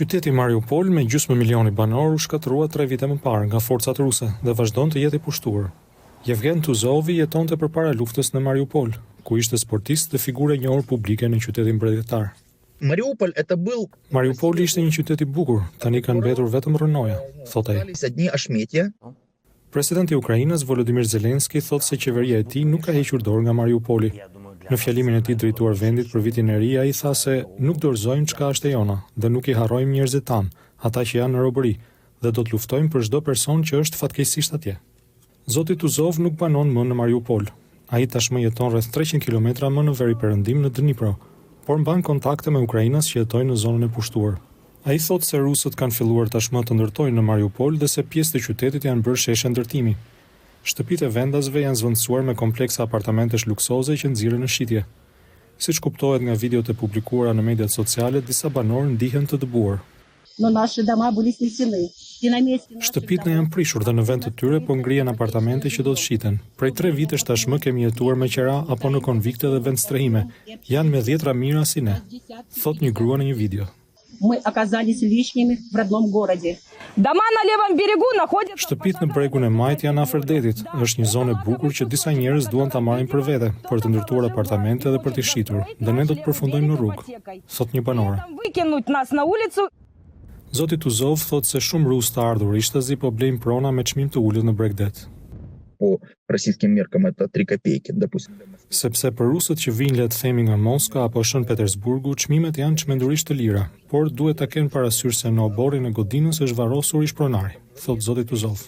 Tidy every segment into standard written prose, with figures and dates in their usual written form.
Qyteti Mariupol me gjysmë milioni banor u shkatërrua 3 vite më parë nga forcat ruse dhe vazhdon të jetë i pushtuar. Yevgen Tuzovi jetonte përpara luftës në Mariupol, ku ishte sportist dhe figurë e njohur publike në qytetin mbretëtar. Mariupoli ishte një qytet i bukur, tani kanë mbetur vetëm rrënoja, thotë ai. Presidenti i Ukrainës Volodymyr Zelensky thotë se qeveria e tij nuk ka hequr dorë nga Mariupoli. Në fjalimin e tij drejtuar vendit për vitin e ri, ai tha se nuk dorëzojmë çka është e jona dhe nuk i harrojmë njerëzit tan, ata që janë në robëri, dhe do të luftojmë për çdo person që është fatkeqësisht atje. Zoti Tuzov nuk banon më në Mariupol. Ai tashmë jeton rreth 300 kilometra më në veriperëndim në Dnipro, por mban kontakte me ukrainës që jetojnë në zonën e pushtuar. Ai thotë se rusët kanë filluar tashmë të ndërtojnë në Mariupol dhe se pjesë të qytetit janë bërë sheshe ndërtimi. Shtëpitë e vendasve janë zvendësuar me kompleksa apartamentesh luksoze që nxirren në shitje. Siç kuptohet nga videot e publikuara në mediat sociale, disa banorë ndihen të dëbuar. Shtëpitë janë prishur dhe në vend të tyre po ngrihen apartamente që do të shiten. Prej 3 vitesh tashmë kemi jetuar me qera apo në konvikte dhe vendstrehime. Janë me 10 mira si ne, thot një grua në një video. Shtëpitë në bregun e Majt janë afër detit. Është një zonë e bukur që disa njerëz duan ta marrin për vete, për të ndërtuar apartamente dhe për t'i shitur. Dhe ne do të përfundojmë në rrugë, thot një banore. Zoti Tuzov thotë se shumë rusë të ardhur ishtazi po blejnë prona me çmim të ulët në Bregdet. Sepse për rusët që vinë le të themi nga Moska apo Shën Petersburgu, çmimet janë çmendurisht të lira, por duhet ta kenë parasysh se në oborrin e godinës është varrosur ish pronari, thot zoti Tuzov.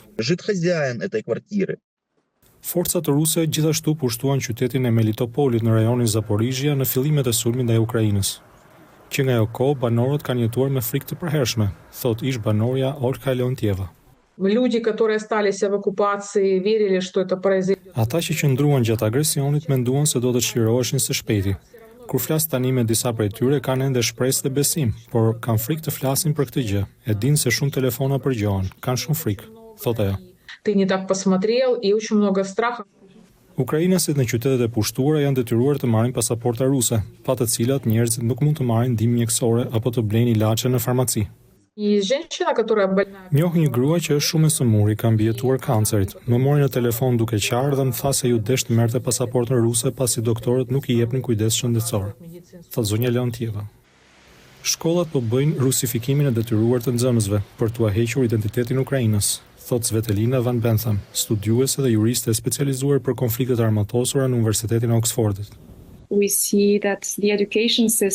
Forcat ruse gjithashtu pushtuan qytetin e Melitopolit në rajonin Zaporizhia në fillimet e sulmit ndaj Ukrainës. Që nga ajo kohë banorët kanë jetuar me frikë të përhershme, thot ish banorja Olga Leontieva. Ata që qëndruan gjatë agresionit menduan se do të çliroheshin së shpejti. Kur flas tani me disa prej tyre kanë ende shpresë dhe besim, por kanë frikë të flasin për këtë gjë. E dinë se shumë telefona përgjohen, kanë shumë frikë, thotë ajo. Ukrainasit në qytetet e pushtuara janë detyruar të marrin pasaporta ruse, pa të cilat njerëzit nuk mund të marrin ndihmë mjekësore apo të blejnë ilaçe në farmaci. Njoh një grua që është shumë e sëmur, i ka mbijetuar kancerit. Më mori në telefon duke qarë dhe më tha se ju desh të merrte pasaportën ruse pasi doktorët nuk i jepnin kujdes shëndetësor, thot zonja Leontieva. Shkollat po bëjnë rusifikimin e detyruar të nxënësve për t'u hequr identitetin Ukrainës, thot Svetelina Van Bentham, studiuese dhe juriste e specializuar për konfliktet armatosura në Universitetin e Oxfordit.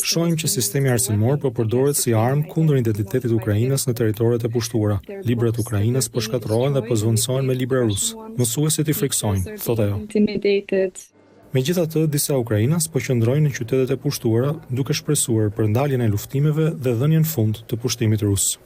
Shohim që sistemi arsimor po përdoret si armë kundër identitetit Ukrainës në territoret e pushtuara. Librat Ukrainës po shkatërrohen dhe po zvendësohen me libra rus. Mësuesit i friksojnë, thotë ajo. Megjithatë, disa ukrainas po qëndrojnë në qytetet e pushtuara duke shpresuar për ndaljen e luftimeve dhe dhënien fund të pushtimit rus.